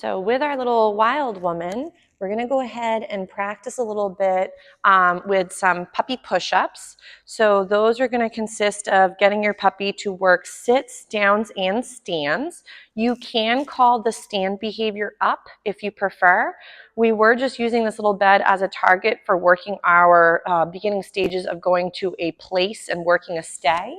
So with our little wild woman, we're going to go ahead and practice a little bit with some puppy push-ups. So those are going to consist of getting your puppy to work sits, downs, and stands. You can call the stand behavior up if you prefer. We were just using this little bed as a target for working our beginning stages of going to a place and working a stay.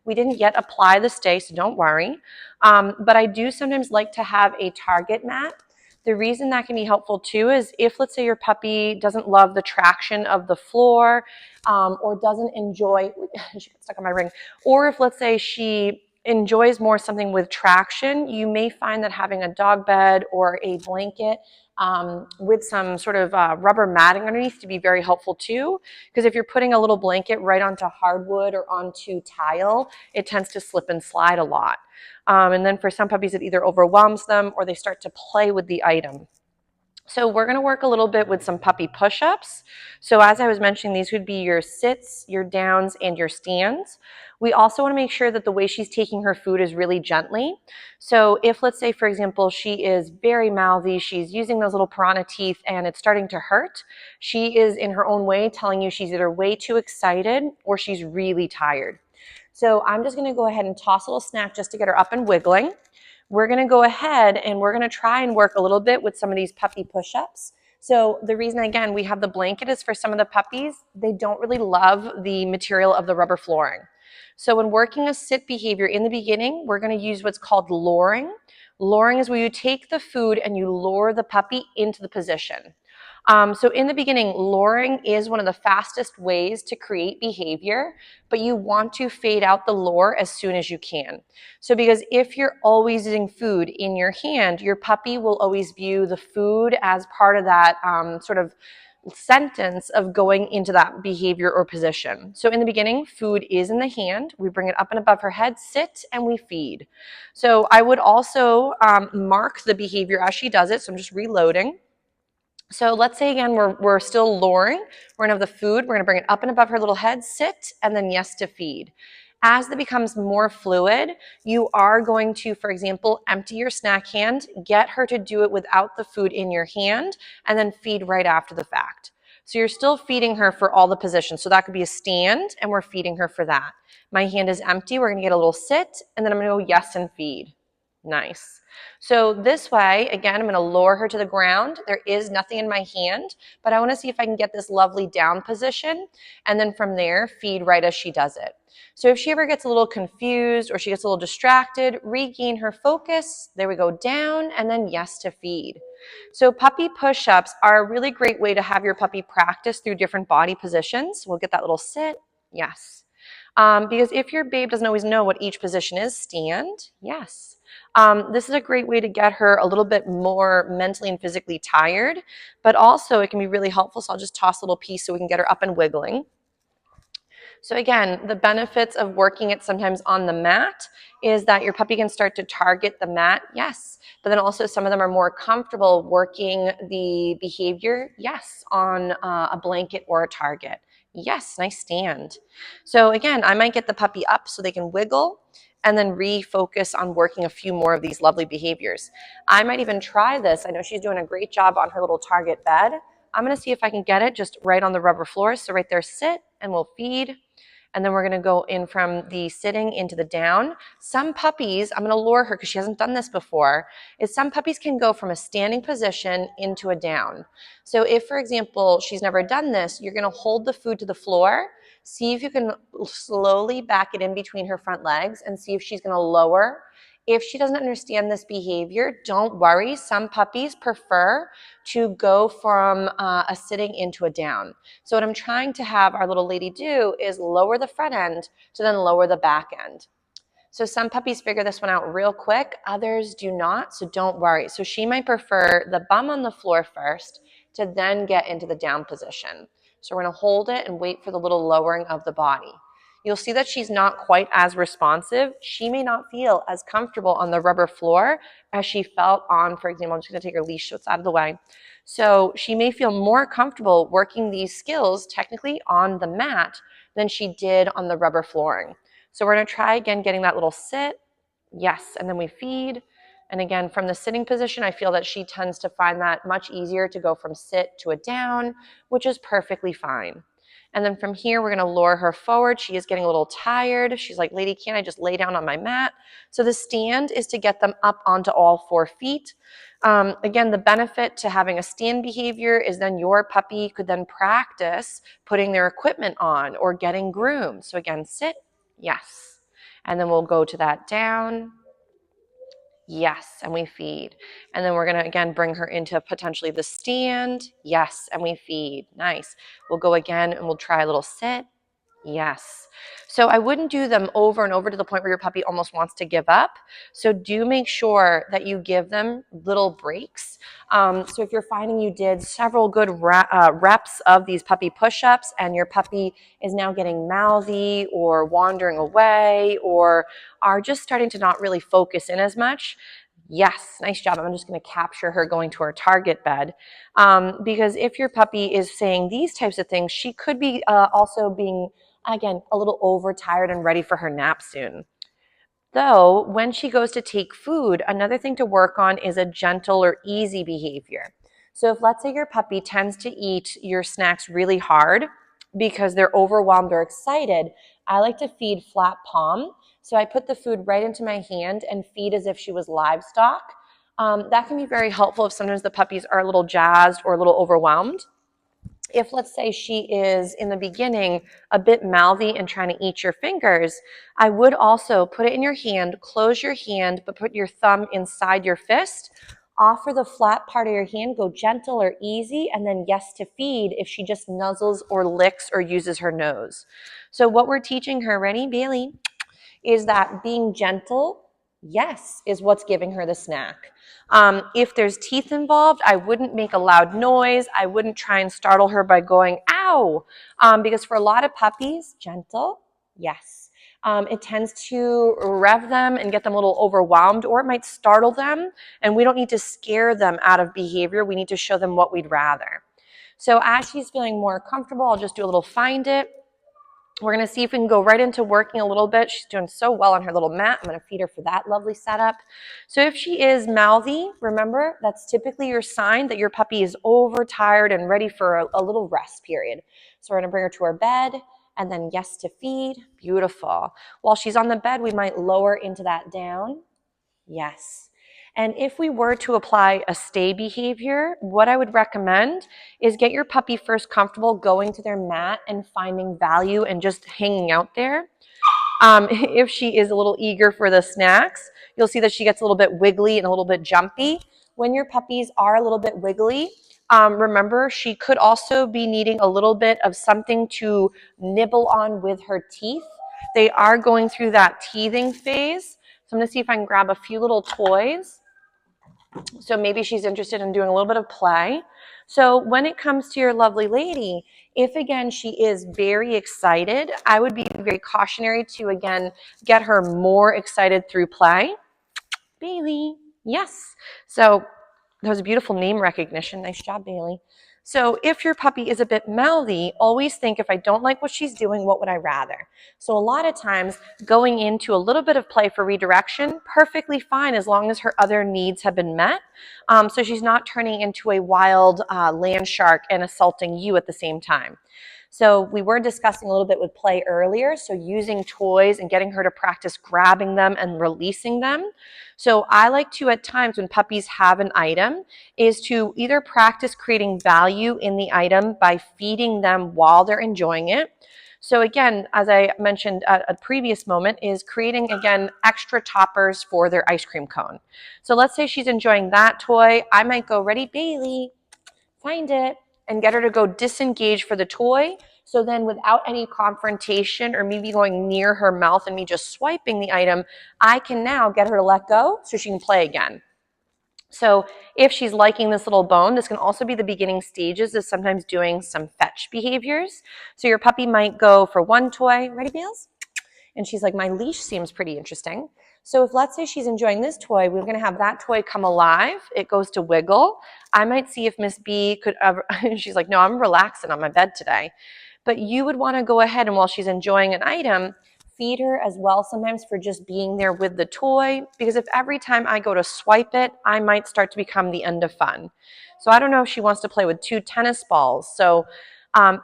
We didn't yet apply the stay, so don't worry. But I do sometimes like to have a target mat. The reason that can be helpful too is if, let's say, your puppy doesn't love the traction of the floor or doesn't enjoy, she got stuck on my ring, or if, let's say, she enjoys more something with traction, you may find that having a dog bed or a blanket with some sort of rubber matting underneath to be very helpful too, because if you're putting a little blanket right onto hardwood or onto tile, it tends to slip and slide a lot. And then for some puppies, it either overwhelms them or they start to play with the item. So we're going to work a little bit with some puppy push-ups. So as I was mentioning, these would be your sits, your downs, and your stands. We also want to make sure that the way she's taking her food is really gently. So if, let's say, for example, she is very mouthy, she's using those little piranha teeth and it's starting to hurt, she is in her own way telling you she's either way too excited or she's really tired. So I'm just going to go ahead and toss a little snack just to get her up and wiggling. We're going to go ahead and we're going to try and work a little bit with some of these puppy push-ups. So the reason, again, we have the blanket is for some of the puppies, they don't really love the material of the rubber flooring. So when working a sit behavior in the beginning, we're going to use what's called luring. Luring is where you take the food and you lure the puppy into the position. So in the beginning, luring is one of the fastest ways to create behavior, but you want to fade out the lure as soon as you can. So because if you're always using food in your hand, your puppy will always view the food as part of that sort of sentence of going into that behavior or position. So in the beginning, food is in the hand. We bring it up and above her head, sit, and we feed. So I would also mark the behavior as she does it. So I'm just reloading. So let's say again, we're still luring. We're gonna have the food, we're gonna bring it up and above her little head, sit, and then yes to feed. As that becomes more fluid, you are going to, for example, empty your snack hand, get her to do it without the food in your hand, and then feed right after the fact. So you're still feeding her for all the positions. So that could be a stand, and we're feeding her for that. My hand is empty, we're gonna get a little sit, and then I'm gonna go yes and feed. Nice. So this way, again, I'm going to lower her to the ground. There is nothing in my hand, but I want to see if I can get this lovely down position, and then from there, feed right as she does it. So if she ever gets a little confused or she gets a little distracted, regain her focus. There we go, down, and then yes to feed. So puppy push-ups are a really great way to have your puppy practice through different body positions. We'll get that little sit, yes. Because if your babe doesn't always know what each position is, stand, yes. This is a great way to get her a little bit more mentally and physically tired, but also it can be really helpful. So I'll just toss a little piece so we can get her up and wiggling. So again, the benefits of working it sometimes on the mat is that your puppy can start to target the mat, yes, but then also some of them are more comfortable working the behavior, yes, on a blanket or a target. Yes, nice stand. So again, I might get the puppy up so they can wiggle and then refocus on working a few more of these lovely behaviors. I might even try this. I know she's doing a great job on her little target bed. I'm going to see if I can get it just right on the rubber floor. So right there, sit, and we'll feed. And then we're going to go in from the sitting into the down. Some puppies, I'm going to lure her because she hasn't done this before, is some puppies can go from a standing position into a down. So if, for example, she's never done this, you're going to hold the food to the floor, see if you can slowly back it in between her front legs and see if she's going to lower. If she doesn't understand this behavior, don't worry. Some puppies prefer to go from a sitting into a down. So what I'm trying to have our little lady do is lower the front end to then lower the back end. So some puppies figure this one out real quick, others do not, so don't worry. So she might prefer the bum on the floor first to then get into the down position. So we're going to hold it and wait for the little lowering of the body. You'll see that she's not quite as responsive. She may not feel as comfortable on the rubber floor as she felt on, for example, I'm just going to take her leash so it's out of the way. So she may feel more comfortable working these skills technically on the mat than she did on the rubber flooring. So we're going to try again getting that little sit, yes, and then we feed, And again, from the sitting position, I feel that she tends to find that much easier to go from sit to a down, which is perfectly fine. And then from here, we're going to lure her forward. She is getting a little tired. She's like, lady, can't I just lay down on my mat? So the stand is to get them up onto all 4 feet. Again, the benefit to having a stand behavior is then your puppy could then practice putting their equipment on or getting groomed. So again, sit, yes. And then we'll go to that down. Yes, and we feed. And then we're going to, again, bring her into potentially the stand. Yes, and we feed. Nice. We'll go again, and we'll try a little sit. Yes. So I wouldn't do them over and over to the point where your puppy almost wants to give up. So do make sure that you give them little breaks. So if you're finding you did several good reps of these puppy push-ups and your puppy is now getting mouthy or wandering away or are just starting to not really focus in as much, yes, nice job. I'm just going to capture her going to her target bed. Because if your puppy is saying these types of things, she could be also being, again, a little overtired and ready for her nap soon. Though, when she goes to take food, another thing to work on is a gentle or easy behavior. So if, let's say, your puppy tends to eat your snacks really hard because they're overwhelmed or excited, I like to feed flat palm. So I put the food right into my hand and feed as if she was livestock. That can be very helpful if sometimes the puppies are a little jazzed or a little overwhelmed. If, let's say, she is in the beginning a bit mouthy and trying to eat your fingers, I would also put it in your hand, close your hand, but put your thumb inside your fist. Offer the flat part of your hand, go gentle or easy, and then yes to feed if she just nuzzles or licks or uses her nose. So what we're teaching her, ready, Bailey, is that being gentle, yes, is what's giving her the snack. If there's teeth involved, I wouldn't make a loud noise. I wouldn't try and startle her by going, ow, because for a lot of puppies, gentle, yes. It tends to rev them and get them a little overwhelmed, or it might startle them, and we don't need to scare them out of behavior. We need to show them what we'd rather. So as she's feeling more comfortable, I'll just do a little find it. We're going to see if we can go right into working a little bit. She's doing so well on her little mat. I'm going to feed her for that lovely setup. So if she is mouthy, remember, that's typically your sign that your puppy is overtired and ready for a little rest period. So we're going to bring her to her bed and then yes to feed. Beautiful. While she's on the bed, we might lower into that down. Yes. And if we were to apply a stay behavior, what I would recommend is get your puppy first comfortable going to their mat and finding value and just hanging out there. If she is a little eager for the snacks, you'll see that she gets a little bit wiggly and a little bit jumpy. When your puppies are a little bit wiggly, remember, she could also be needing a little bit of something to nibble on with her teeth. They are going through that teething phase. So I'm going to see if I can grab a few little toys. So maybe she's interested in doing a little bit of play. So when it comes to your lovely lady, if again she is very excited, I would be very cautionary to again get her more excited through play. Bailey, yes. So that was a beautiful name recognition. Nice job, Bailey. So if your puppy is a bit mouthy, always think, if I don't like what she's doing, what would I rather? So a lot of times going into a little bit of play for redirection, perfectly fine as long as her other needs have been met. So she's not turning into a wild land shark and assaulting you at the same time. So we were discussing a little bit with play earlier, so using toys and getting her to practice grabbing them and releasing them. So I like to, at times when puppies have an item, is to either practice creating value in the item by feeding them while they're enjoying it. So again, as I mentioned at a previous moment, is creating, again, extra toppers for their ice cream cone. So let's say she's enjoying that toy. I might go, ready, Bailey, find it, and get her to go disengage for the toy. So then without any confrontation or maybe going near her mouth and me just swiping the item, I can now get her to let go so she can play again. So if she's liking this little bone, this can also be the beginning stages of sometimes doing some fetch behaviors. So your puppy might go for one toy, ready, Bales? And she's like, my leash seems pretty interesting. So if, let's say, she's enjoying this toy, we're going to have that toy come alive. It goes to wiggle. I might see if Miss B could ever, she's like, no, I'm relaxing on my bed today. But you would want to go ahead and while she's enjoying an item, feed her as well sometimes for just being there with the toy, because if every time I go to swipe it, I might start to become the end of fun. So I don't know if she wants to play with 2 tennis balls. So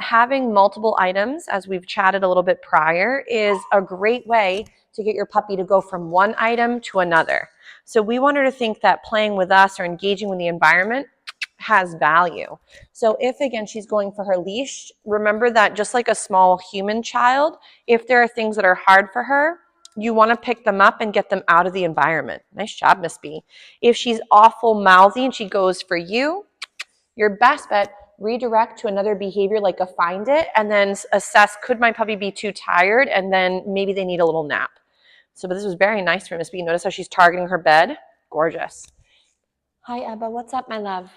having multiple items, as we've chatted a little bit prior, is a great way to get your puppy to go from one item to another. So we want her to think that playing with us or engaging with the environment has value. So if, again, she's going for her leash, remember that just like a small human child, if there are things that are hard for her, you want to pick them up and get them out of the environment. Nice job, Miss B. If she's awful mouthy and she goes for you, your best bet, redirect to another behavior like a find it, and then assess, could my puppy be too tired, and then maybe they need a little nap. So, but this was very nice for Miss B. Notice how she's targeting her bed. Gorgeous. Hi, Ebba. What's up, my love?